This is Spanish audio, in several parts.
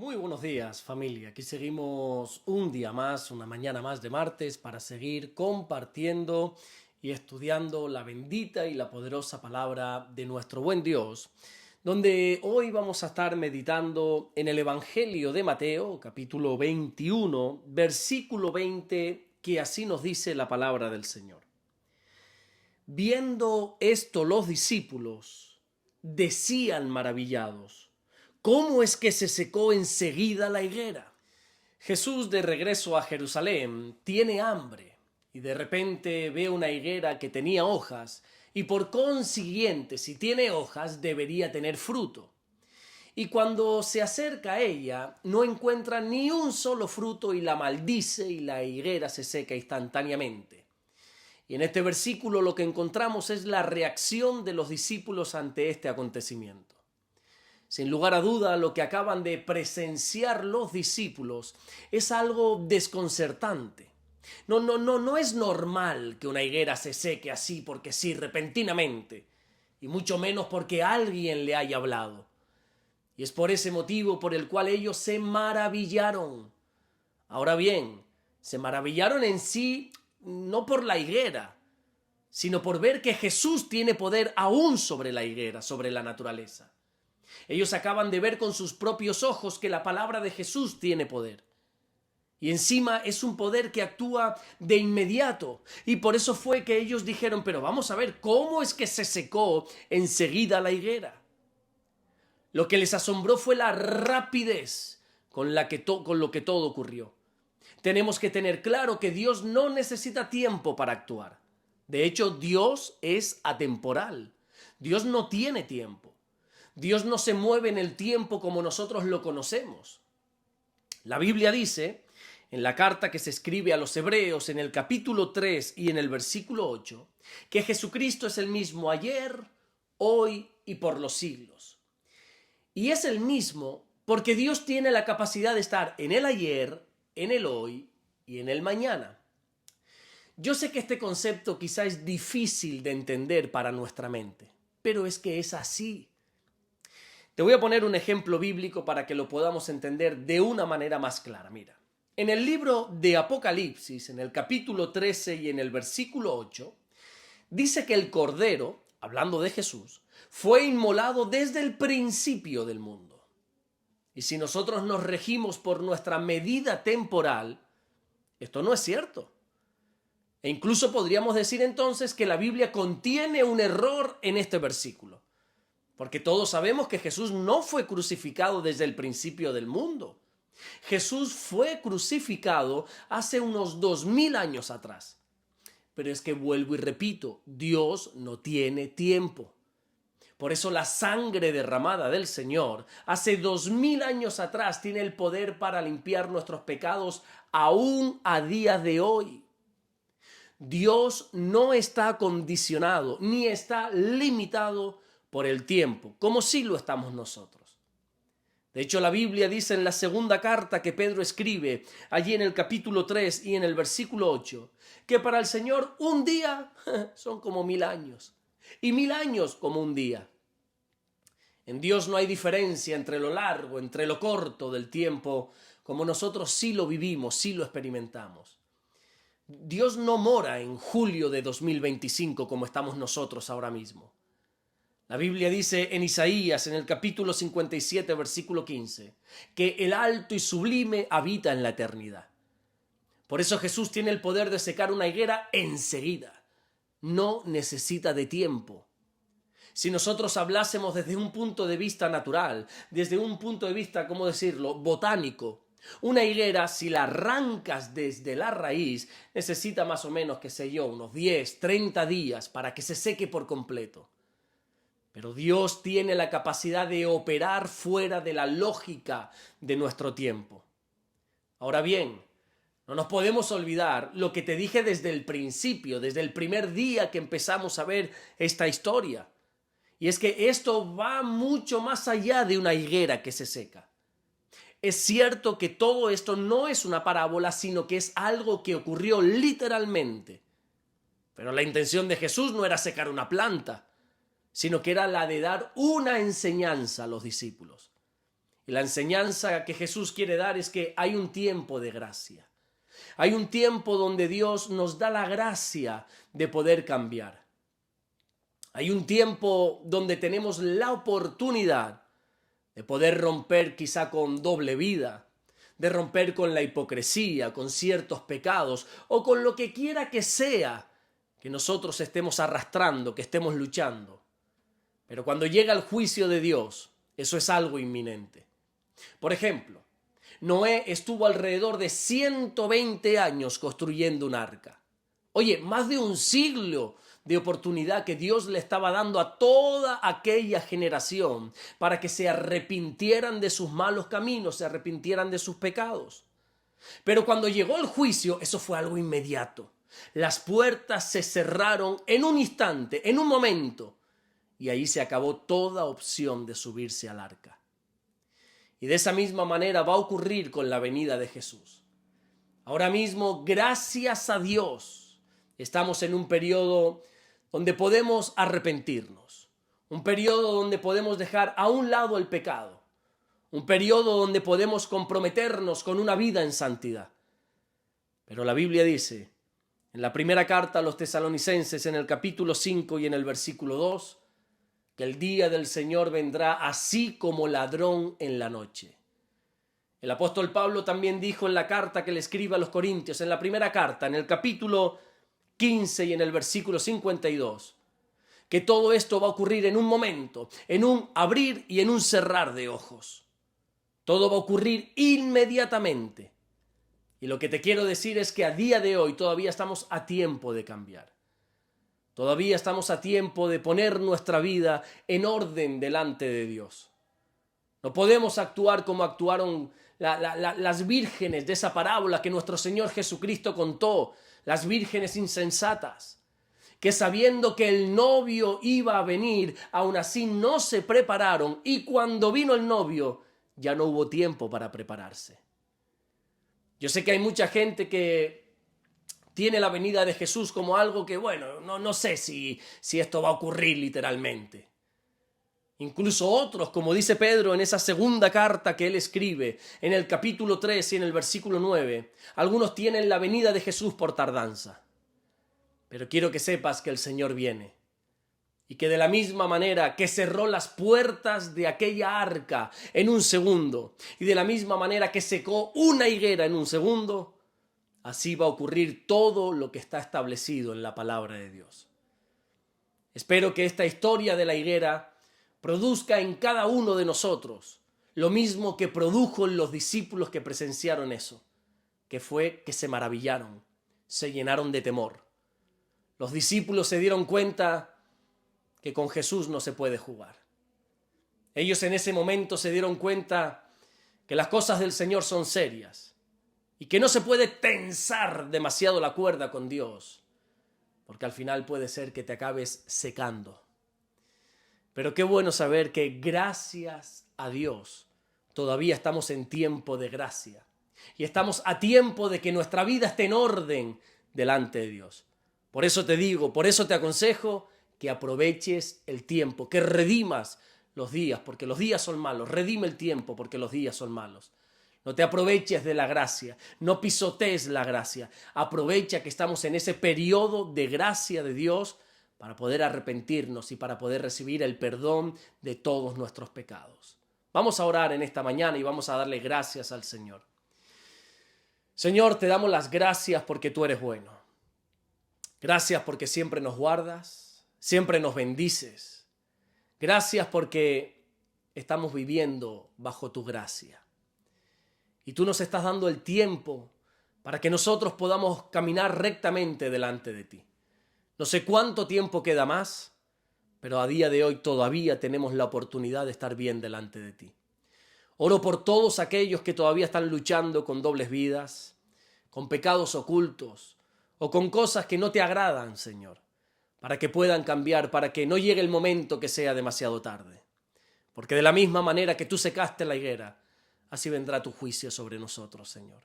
Muy buenos días, familia. Aquí seguimos un día más, una mañana más de martes para seguir compartiendo y estudiando la bendita y la poderosa palabra de nuestro buen Dios, donde hoy vamos a estar meditando en el Evangelio de Mateo, capítulo 21, versículo 20, que así nos dice la palabra del Señor. Viendo esto los discípulos decían maravillados: ¿cómo es que se secó enseguida la higuera? Jesús, de regreso a Jerusalén, tiene hambre y de repente ve una higuera que tenía hojas y por consiguiente, si tiene hojas, debería tener fruto. Y cuando se acerca a ella, no encuentra ni un solo fruto y la maldice y la higuera se seca instantáneamente. Y en este versículo lo que encontramos es la reacción de los discípulos ante este acontecimiento. Sin lugar a duda, lo que acaban de presenciar los discípulos es algo desconcertante. No es normal que una higuera se seque así porque sí, repentinamente, y mucho menos porque alguien le haya hablado. Y es por ese motivo por el cual ellos se maravillaron. Ahora bien, se maravillaron en sí no por la higuera, sino por ver que Jesús tiene poder aún sobre la higuera, sobre la naturaleza. Ellos acaban de ver con sus propios ojos que la palabra de Jesús tiene poder. Y encima es un poder que actúa de inmediato. Y por eso fue que ellos dijeron: pero vamos a ver, ¿cómo es que se secó enseguida la higuera? Lo que les asombró fue la rapidez con lo que todo ocurrió. Tenemos que tener claro que Dios no necesita tiempo para actuar. De hecho, Dios es atemporal. Dios no tiene tiempo. Dios no se mueve en el tiempo como nosotros lo conocemos. La Biblia dice, en la carta que se escribe a los Hebreos, en el capítulo 3 y en el versículo 8, que Jesucristo es el mismo ayer, hoy y por los siglos. Y es el mismo porque Dios tiene la capacidad de estar en el ayer, en el hoy y en el mañana. Yo sé que este concepto quizá es difícil de entender para nuestra mente, pero es que es así. Te voy a poner un ejemplo bíblico para que lo podamos entender de una manera más clara. Mira, en el libro de Apocalipsis, en el capítulo 13 y en el versículo 8, dice que el Cordero, hablando de Jesús, fue inmolado desde el principio del mundo. Y si nosotros nos regimos por nuestra medida temporal, esto no es cierto. E incluso podríamos decir entonces que la Biblia contiene un error en este versículo. Porque todos sabemos que Jesús no fue crucificado desde el principio del mundo. Jesús fue crucificado hace unos 2000 años atrás. Pero es que vuelvo y repito, Dios no tiene tiempo. Por eso la sangre derramada del Señor hace 2000 años atrás tiene el poder para limpiar nuestros pecados aún a día de hoy. Dios no está condicionado ni está limitado por el tiempo, como sí lo estamos nosotros. De hecho, la Biblia dice en la segunda carta que Pedro escribe, allí en el capítulo 3 y en el versículo 8, que para el Señor un día son como 1000 años, y 1000 años como un día. En Dios no hay diferencia entre lo largo, entre lo corto del tiempo, como nosotros sí lo vivimos, sí lo experimentamos. Dios no mora en julio de 2025 como estamos nosotros ahora mismo. La Biblia dice en Isaías, en el capítulo 57, versículo 15, que el alto y sublime habita en la eternidad. Por eso Jesús tiene el poder de secar una higuera enseguida. No necesita de tiempo. Si nosotros hablásemos desde un punto de vista natural, desde un punto de vista, ¿cómo decirlo?, botánico, una higuera, si la arrancas desde la raíz, necesita más o menos, qué sé yo, unos 10, 30 días para que se seque por completo. Pero Dios tiene la capacidad de operar fuera de la lógica de nuestro tiempo. Ahora bien, no nos podemos olvidar lo que te dije desde el principio, desde el primer día que empezamos a ver esta historia. Y es que esto va mucho más allá de una higuera que se seca. Es cierto que todo esto no es una parábola, sino que es algo que ocurrió literalmente. Pero la intención de Jesús no era secar una planta, sino que era la de dar una enseñanza a los discípulos. Y Y la enseñanza que Jesús quiere dar es que hay un tiempo de gracia. Hay un tiempo donde Dios nos da la gracia de poder cambiar. Hay un tiempo donde tenemos la oportunidad de poder romper quizá con doble vida, de romper con la hipocresía, con ciertos pecados o con lo que quiera que sea que nosotros estemos arrastrando, que estemos luchando. Pero cuando llega el juicio de Dios, eso es algo inminente. Por ejemplo, Noé estuvo alrededor de 120 años construyendo un arca. Oye, más de un siglo de oportunidad que Dios le estaba dando a toda aquella generación para que se arrepintieran de sus malos caminos, se arrepintieran de sus pecados. Pero cuando llegó el juicio, eso fue algo inmediato. Las puertas se cerraron en un instante, en un momento, y ahí se acabó toda opción de subirse al arca. Y de esa misma manera va a ocurrir con la venida de Jesús. Ahora mismo, gracias a Dios, estamos en un periodo donde podemos arrepentirnos, un periodo donde podemos dejar a un lado el pecado, un periodo donde podemos comprometernos con una vida en santidad. Pero la Biblia dice, en la primera carta a los tesalonicenses, en el capítulo 5 y en el versículo 2, que el día del Señor vendrá así como ladrón en la noche. El apóstol Pablo también dijo en la carta que le escribe a los Corintios, en la primera carta, en el capítulo 15 y en el versículo 52, que todo esto va a ocurrir en un momento, en un abrir y en un cerrar de ojos. Todo va a ocurrir inmediatamente. Y lo que te quiero decir es que a día de hoy todavía estamos a tiempo de cambiar. Todavía estamos a tiempo de poner nuestra vida en orden delante de Dios. No podemos actuar como actuaron las vírgenes de esa parábola que nuestro Señor Jesucristo contó, las vírgenes insensatas, que sabiendo que el novio iba a venir, aún así no se prepararon y cuando vino el novio ya no hubo tiempo para prepararse. Yo sé que hay mucha gente que tiene la venida de Jesús como algo que, bueno, no sé si esto va a ocurrir literalmente. Incluso otros, como dice Pedro en esa segunda carta que él escribe, en el capítulo 3 y en el versículo 9, algunos tienen la venida de Jesús por tardanza. Pero quiero que sepas que el Señor viene. Y que de la misma manera que cerró las puertas de aquella arca en un segundo, y de la misma manera que secó una higuera en un segundo, así va a ocurrir todo lo que está establecido en la palabra de Dios. Espero que esta historia de la higuera produzca en cada uno de nosotros lo mismo que produjo en los discípulos que presenciaron eso, que fue que se maravillaron, se llenaron de temor. Los discípulos se dieron cuenta que con Jesús no se puede jugar. Ellos en ese momento se dieron cuenta que las cosas del Señor son serias y que no se puede tensar demasiado la cuerda con Dios, porque al final puede ser que te acabes secando. Pero qué bueno saber que gracias a Dios todavía estamos en tiempo de gracia y estamos a tiempo de que nuestra vida esté en orden delante de Dios. Por eso te digo, por eso te aconsejo que aproveches el tiempo, que redimas los días, porque los días son malos. Redime el tiempo, porque los días son malos. No te aproveches de la gracia, no pisotees la gracia. Aprovecha que estamos en ese periodo de gracia de Dios para poder arrepentirnos y para poder recibir el perdón de todos nuestros pecados. Vamos a orar en esta mañana y vamos a darle gracias al Señor. Señor, te damos las gracias porque tú eres bueno. Gracias porque siempre nos guardas, siempre nos bendices. Gracias porque estamos viviendo bajo tu gracia. Y tú nos estás dando el tiempo para que nosotros podamos caminar rectamente delante de ti. No sé cuánto tiempo queda más, pero a día de hoy todavía tenemos la oportunidad de estar bien delante de ti. Oro por todos aquellos que todavía están luchando con dobles vidas, con pecados ocultos o con cosas que no te agradan, Señor, para que puedan cambiar, para que no llegue el momento que sea demasiado tarde. Porque de la misma manera que tú secaste la higuera, así vendrá tu juicio sobre nosotros, Señor.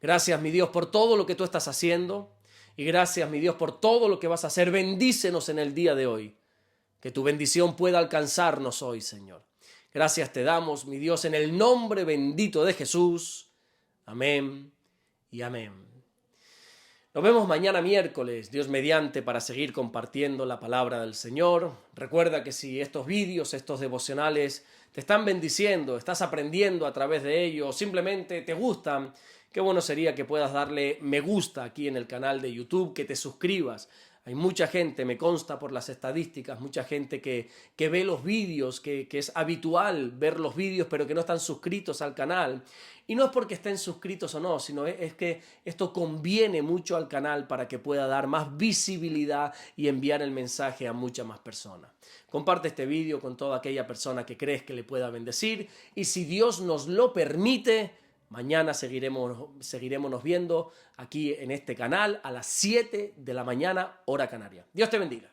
Gracias, mi Dios, por todo lo que tú estás haciendo. Y gracias, mi Dios, por todo lo que vas a hacer. Bendícenos en el día de hoy. Que tu bendición pueda alcanzarnos hoy, Señor. Gracias te damos, mi Dios, en el nombre bendito de Jesús. Amén y amén. Nos vemos mañana miércoles, Dios mediante, para seguir compartiendo la palabra del Señor. Recuerda que si estos vídeos, estos devocionales te están bendiciendo, estás aprendiendo a través de ellos, o simplemente te gustan, qué bueno sería que puedas darle me gusta aquí en el canal de YouTube, que te suscribas. Hay mucha gente, me consta por las estadísticas, mucha gente que ve los vídeos, que es habitual ver los vídeos, pero que no están suscritos al canal. Y no es porque estén suscritos o no, sino es que esto conviene mucho al canal para que pueda dar más visibilidad y enviar el mensaje a muchas más personas. Comparte este vídeo con toda aquella persona que crees que le pueda bendecir, y si Dios nos lo permite, mañana seguiremos viendo aquí en este canal a las 7 de la mañana, hora canaria. Dios te bendiga.